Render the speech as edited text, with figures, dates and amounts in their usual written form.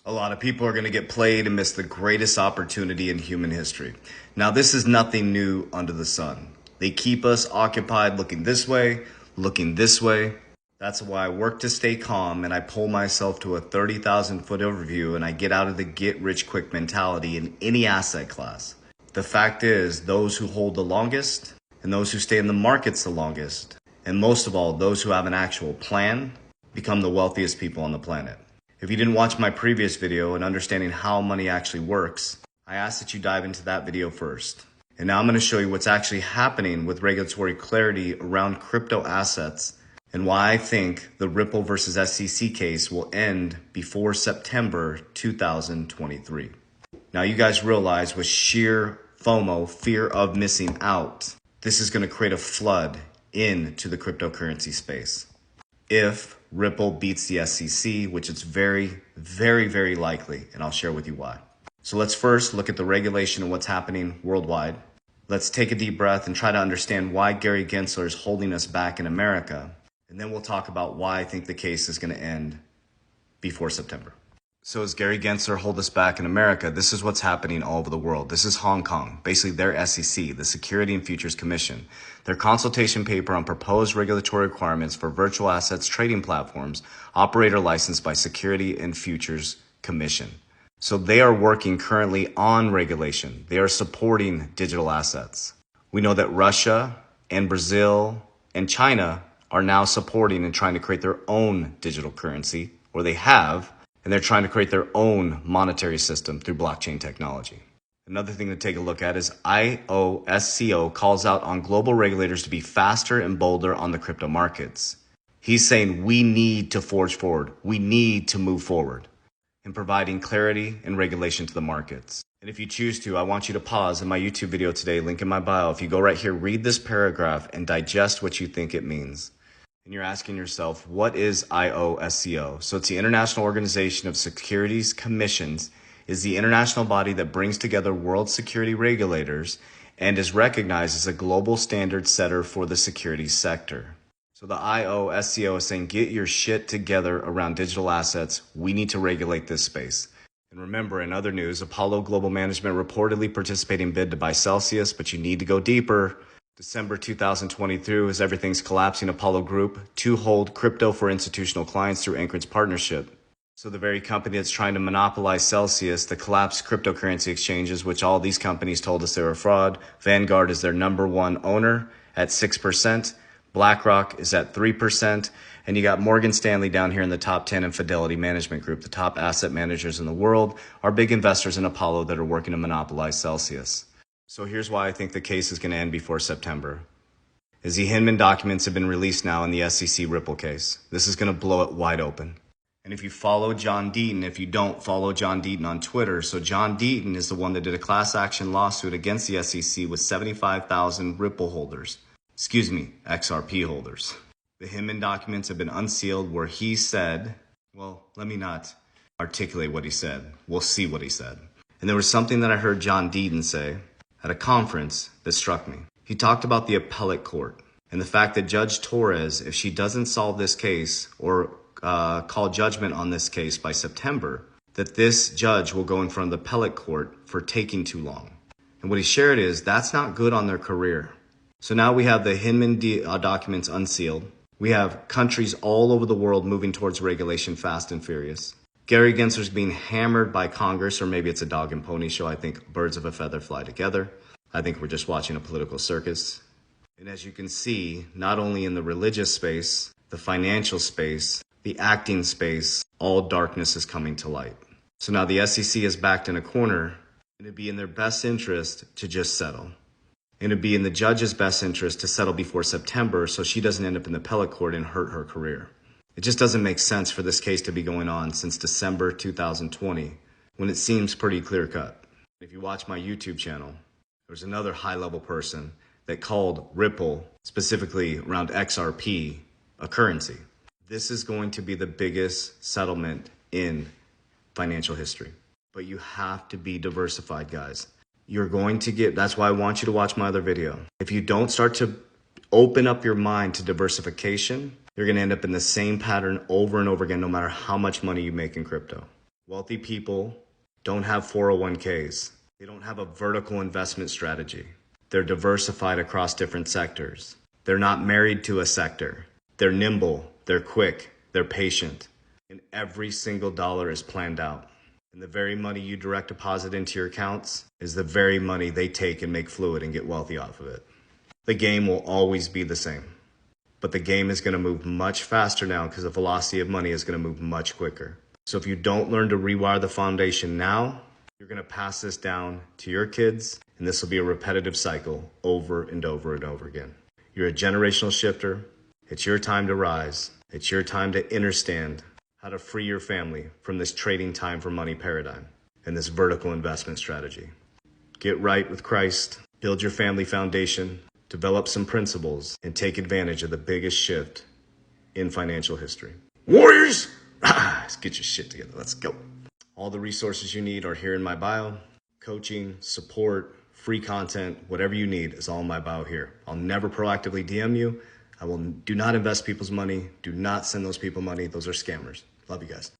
A lot of people are going to get played and miss the greatest opportunity in human history. Now, this is nothing new under the sun. They keep us occupied looking this way, looking this way. That's why I work to stay calm and I pull myself to a 30,000 foot overview and I get out of the get rich quick mentality in any asset class. The fact is, those who hold the longest and those who stay in the markets the longest, and most of all, those who have an actual plan, become the wealthiest people on the planet. If you didn't watch my previous video on understanding how money actually works, I ask that you dive into that video first. And now I'm going to show you what's actually happening with regulatory clarity around crypto assets and why I think the Ripple versus SEC case will end before September 2023. Now you guys realize with sheer FOMO, fear of missing out, this is going to create a flood into the cryptocurrency space. If Ripple beats the SEC, which it's very, very, very likely, and I'll share with you why. So let's first look at the regulation and what's happening worldwide. Let's take a deep breath and try to understand why Gary Gensler is holding us back in America. And then we'll talk about why I think the case is going to end before September. So as Gary Gensler hold us back in America, this is what's happening all over the world. This is Hong Kong, basically their SEC, the Security and Futures Commission. Their consultation paper on proposed regulatory requirements for virtual assets trading platforms, operator licensed by Security and Futures Commission. So they are working currently on regulation. They are supporting digital assets. We know that Russia and Brazil and China are now supporting and trying to create their own digital currency, or they have, and they're trying to create their own monetary system through blockchain technology. Another thing to take a look at is IOSCO calls out on global regulators to be faster and bolder on the crypto markets. He's saying we need to forge forward. We need to move forward in providing clarity and regulation to the markets. And if you choose to, I want you to pause in my YouTube video today, link in my bio. If you go right here, read this paragraph and digest what you think it means. And you're asking yourself, what is IOSCO? So it's the International Organization of Securities Commissions, is the international body that brings together world security regulators and is recognized as a global standard setter for the securities sector. So the IOSCO is saying, get your shit together around digital assets. We need to regulate this space. And remember, in other news, Apollo Global Management reportedly participating in bid to buy Celsius, but you need to go deeper. December 2023, as everything's collapsing, Apollo Group to hold crypto for institutional clients through Anchorage's partnership. So the very company that's trying to monopolize Celsius, the collapsed cryptocurrency exchanges, which all these companies told us they were a fraud. Vanguard is their number one owner at 6%. BlackRock is at 3%. And you got Morgan Stanley down here in the top 10 and Fidelity Management Group, the top asset managers in the world, are big investors in Apollo that are working to monopolize Celsius. So here's why I think the case is going to end before September. Is the Hinman documents have been released now in the SEC Ripple case. This is going to blow it wide open. And if you follow John Deaton, if you don't, follow John Deaton on Twitter. So John Deaton is the one that did a class action lawsuit against the SEC with 75,000 Ripple holders. XRP holders. The Hinman documents have been unsealed where he said, well, let me not articulate what he said. We'll see what he said. And there was something that I heard John Deaton say at a conference that struck me. He talked about the appellate court and the fact that Judge Torres, if she doesn't solve this case or call judgment on this case by September, that this judge will go in front of the appellate court for taking too long. And what he shared is that's not good on their career. So now we have the Hinman documents unsealed. We have countries all over the world moving towards regulation fast and furious. Gary Gensler's being hammered by Congress, or maybe it's a dog and pony show. I think birds of a feather fly together. I think we're just watching a political circus. And as you can see, not only in the religious space, the financial space, the acting space, all darkness is coming to light. So now the SEC is backed in a corner, and it'd be in their best interest to just settle. And it'd be in the judge's best interest to settle before September so she doesn't end up in the appellate court and hurt her career. It just doesn't make sense for this case to be going on since December 2020 when it seems pretty clear cut. If you watch my YouTube channel, there's another high-level person that called Ripple, specifically around XRP, a currency. This is going to be the biggest settlement in financial history. But you have to be diversified, guys. You're going to get, that's why I want you to watch my other video. If you don't start to open up your mind to diversification, you're going to end up in the same pattern over and over again, no matter how much money you make in crypto. Wealthy people don't have 401ks. They don't have a vertical investment strategy. They're diversified across different sectors. They're not married to a sector. They're nimble, they're quick, they're patient, and every single dollar is planned out. And the very money you direct deposit into your accounts is the very money they take and make fluid and get wealthy off of it. The game will always be the same, but the game is going to move much faster now because the velocity of money is going to move much quicker. So if you don't learn to rewire the foundation now, you're going to pass this down to your kids, and this will be a repetitive cycle over and over and over again. You're a generational shifter. It's your time to rise. It's your time to understand how to free your family from this trading time for money paradigm and this vertical investment strategy. Get right with Christ, build your family foundation, develop some principles, and take advantage of the biggest shift in financial history. Warriors, let's get your shit together. Let's go. All the resources you need are here in my bio. Coaching, support, free content, whatever you need is all in my bio here. I'll never proactively DM you. Do not invest people's money. Do not send those people money. Those are scammers. Love you guys.